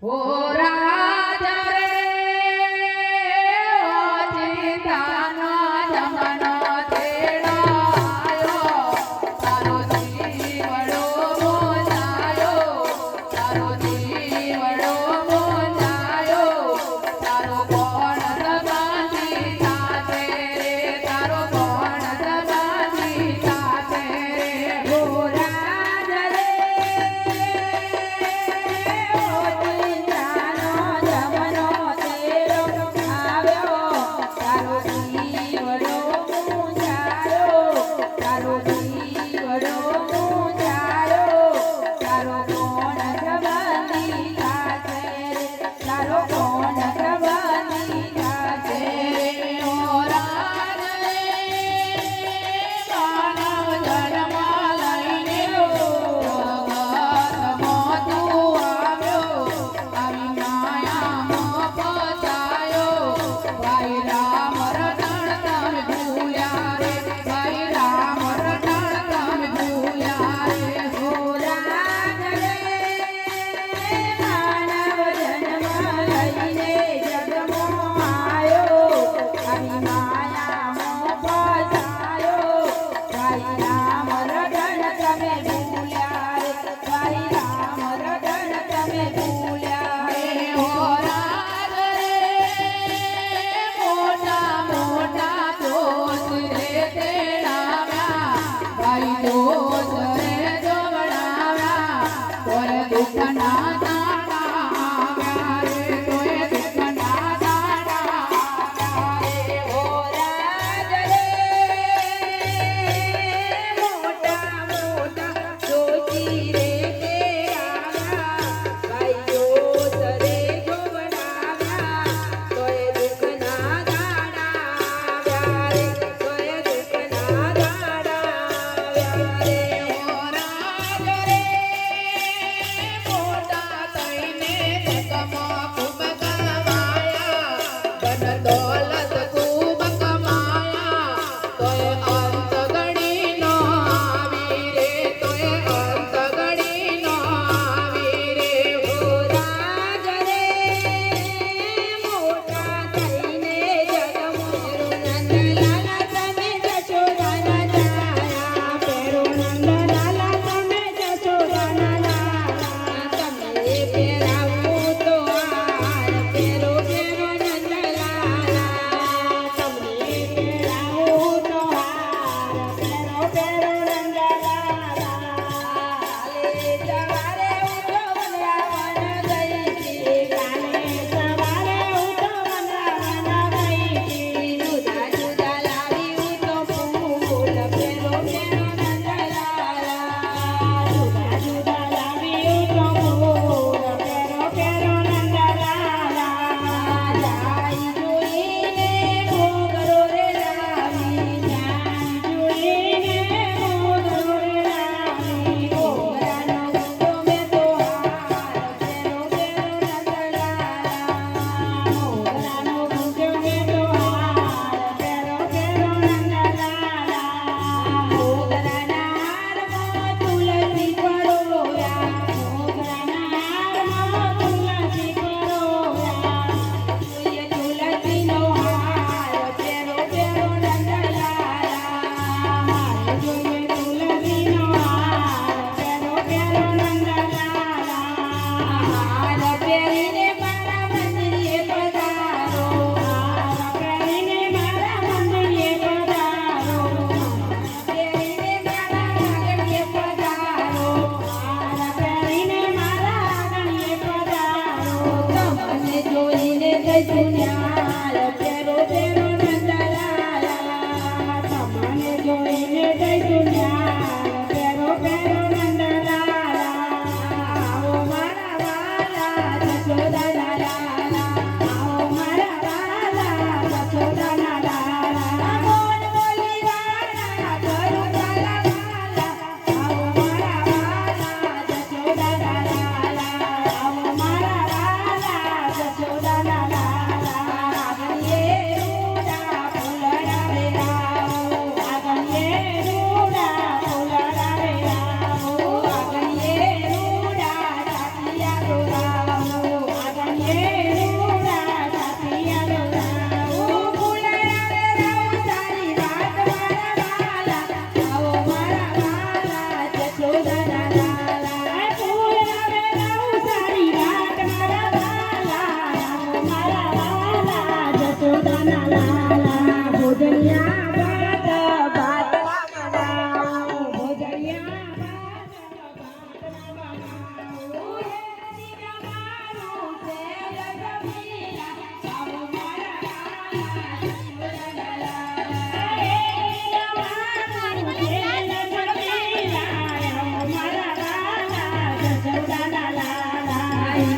ઓ રાજા રે ઓ ચિંતાનો જમાનો તેડાયો તારો જીવડો મોજાયો તારો જીવડો મોજાયો તારો કોણ દબાની સાથે રે તારો કોણ દબાની સાથે રે ઓ રાજા રે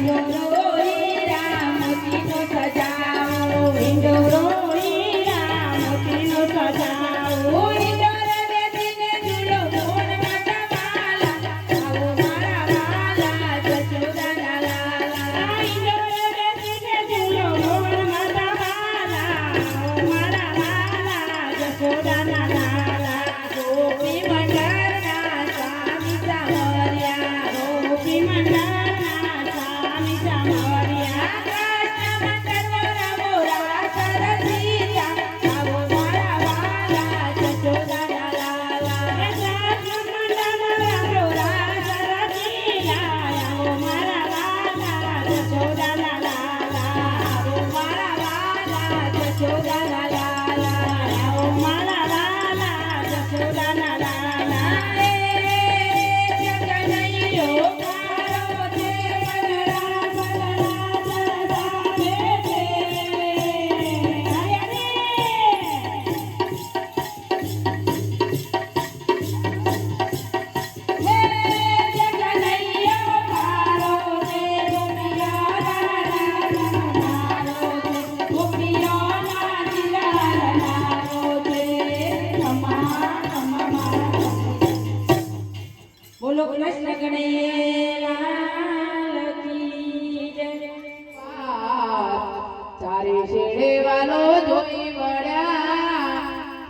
હિંડોરો હીરા મોતીનો સજાવો હિંડોરો હીરા મોતીનો સજાવો હિંડોરો બેસીને ઝૂલો મોર માતા વાલા આવો મારા વાલા જશોદાના લાલા હિંડોરો બેસીને ઝૂલો મોર માતા વાલા આવો મારા વાલા જશોદાના લાલા ગોપી મંડળના સ્વામી સાવરિયા ગોપી મંડળના સ્વામી સાવરિયા કૃષ્ણ મંડળના મોરા સરસીતા આવો મારા વાલા જશોદાના લાલા કૃષ્ણ મંડળના મોરા સરસીતા આવો મારા વાલા જશોદાના લાલા આવો મારા વાલા જશોદાના લાલા આવો મારા વાલા જશોદાના લાલા રે જગનૈયો મારો છે મનડા મનડા બોલો કૃષ્ણ કનૈયા કી જય તારી શેડે વાલો જોઈ વળ્યા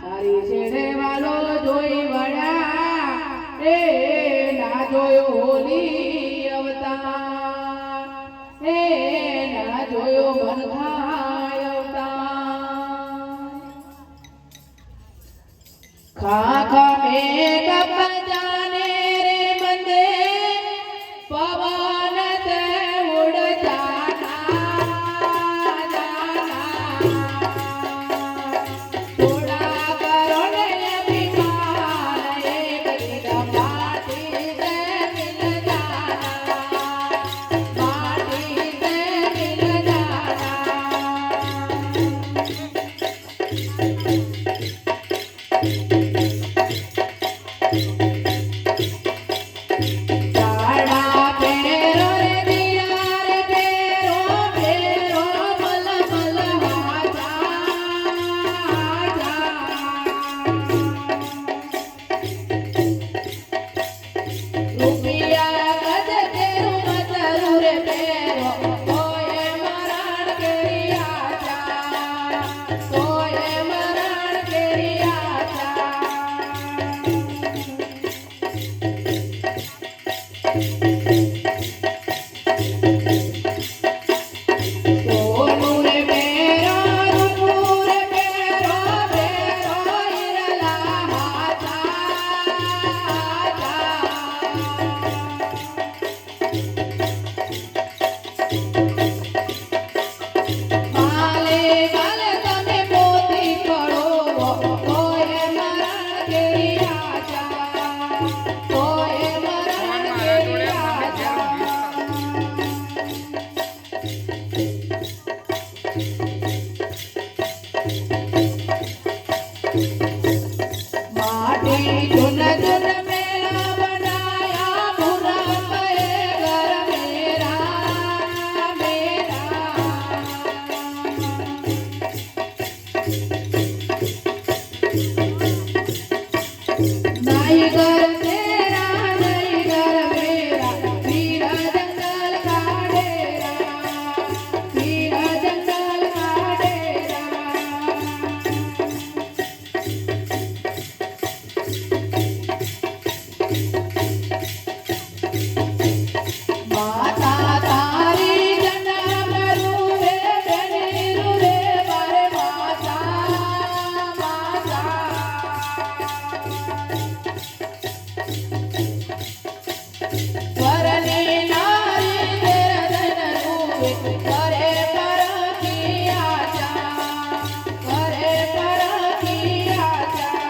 તારી શેડે વાલો જોઈ વળ્યા એ ના જોયો હોલી અવતાર એ ના જોયો મનઘાય અવતાર ખા ખા મે કપ જાને રે બંદે પવન તે ઉડ જાના થોડા કરો ને અભિમાન એક દિન માટી સે મિલ જાના માટી સે મિલ જાના તાડા પેરો રે દિયા રે પેરો પેરો મલ મલ રૂપિયા ગજ તેરું મતરું રે પેરો કોએ મરણ કેરી આચા કોએ મરણ કેરી આચા સોનું રે પેરો રૂપું રે પેરો પેરો ઈરલા માલે માલે તમે મોતી પડો કોએ મરણ કેરી આચા કોએ મરણ કેરી આચા माटी चुन चुन मेरा बनाया बुरा पे घर मेरा नाई घर तेरा नाई घर मेरा पीरा जंगल का डेरा पीरा जंगल का डेरा માતા તારી જન્મ રૂરે જની રૂરે મારે માતા માતા વરની નારી દેરદન રૂરે કરે પરખી આચા કરે પરખી આચા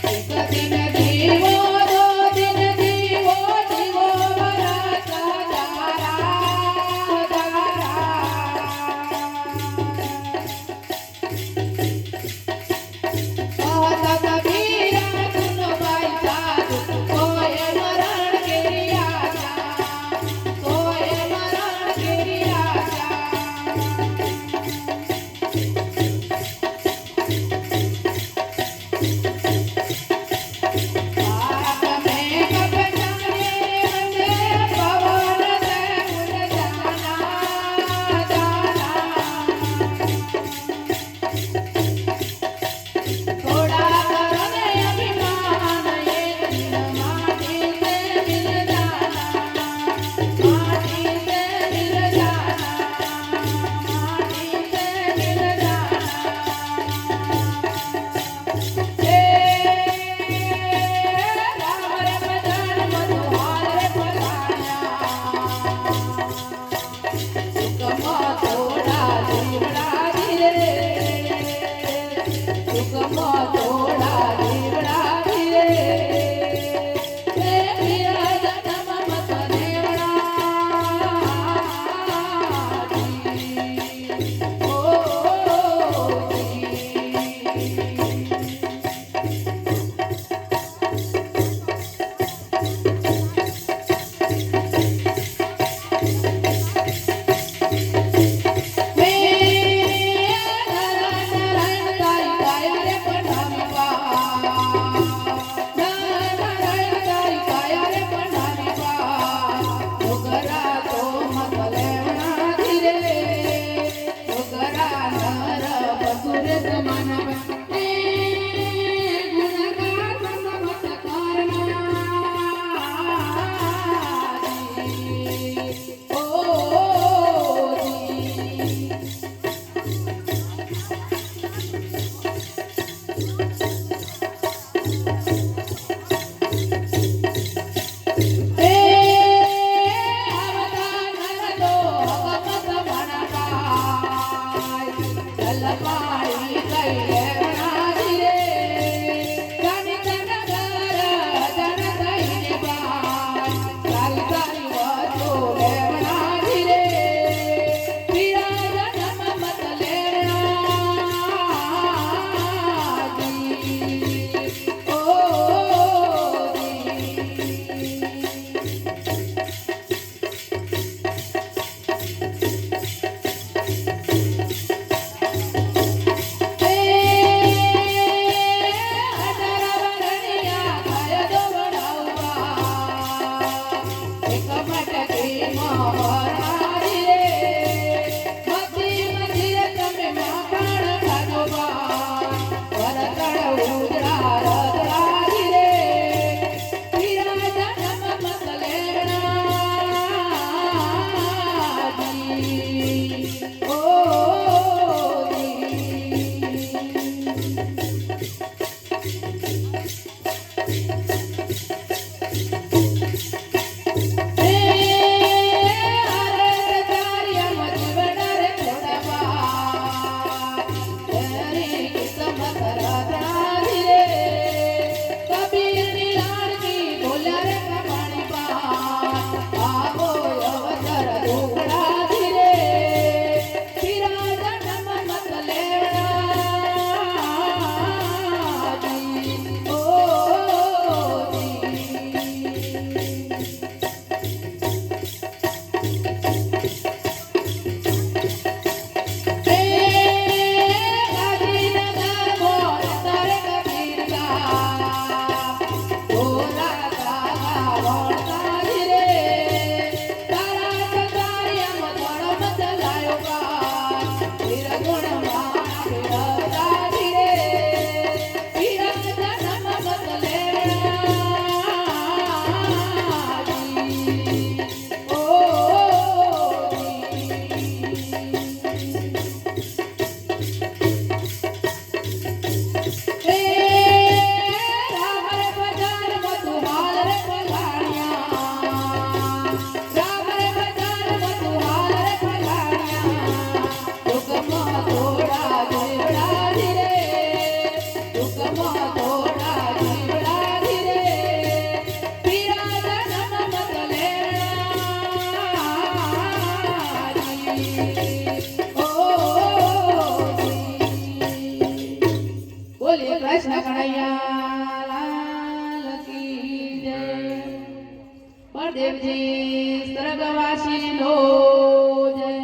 એક દિન જીવો દો દિન જીવો જીવો વરસા તારા તારા ગોકુળમાં થોડા જીવડા ધીરે બિરાજન બોલે કૃષ્ણ કનૈયા લાલ કી જય પરદેવજી સ્વર્ગવાસી નો જય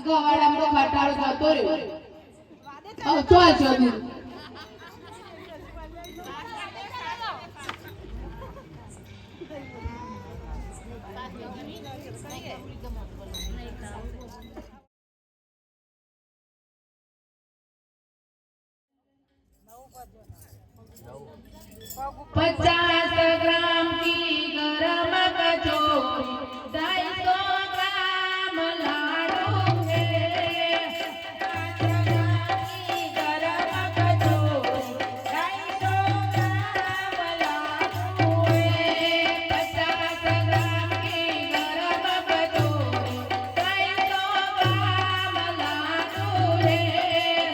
ગવાડામાં તો ખટાડો જતો રહ્યો હવે ચાલ જતું पचास ग्राम की गरम कचौरी 250 ग्राम लाडू के 50 ग्राम की गरम कचौरी 250 ग्राम लाडू के 50 ग्राम की गरम कचौरी 250 ग्राम लाडू रे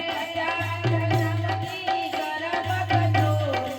50 ग्राम की गरम कचौरी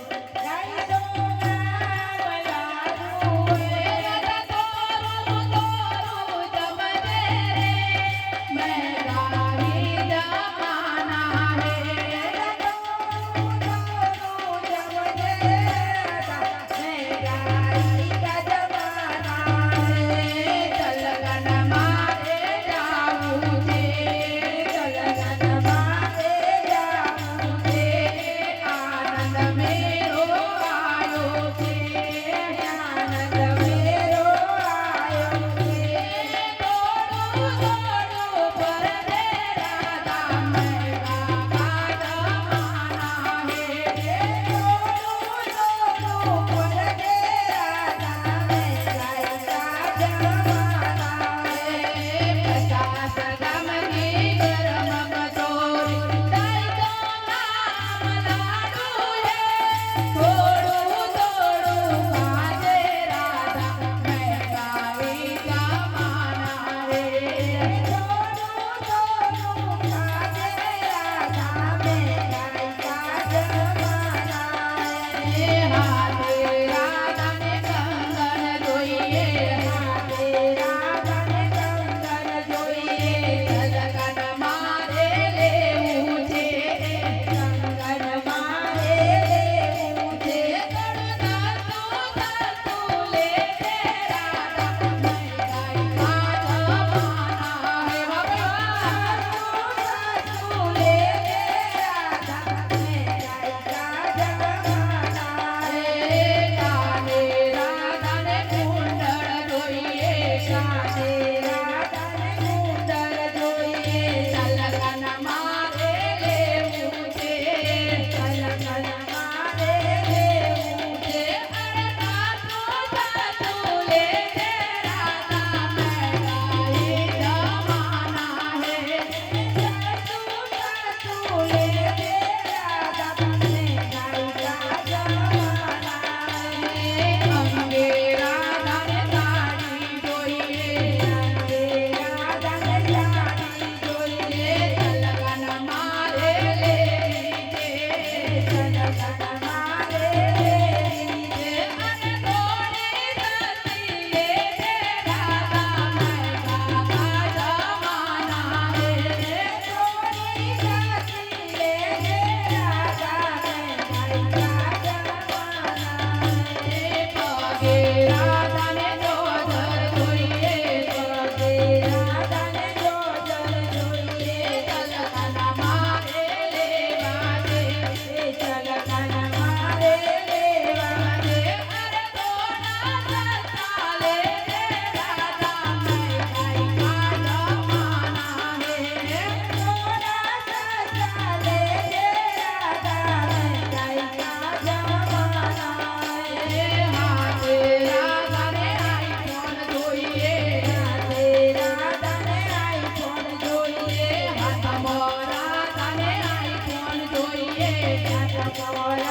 Bye.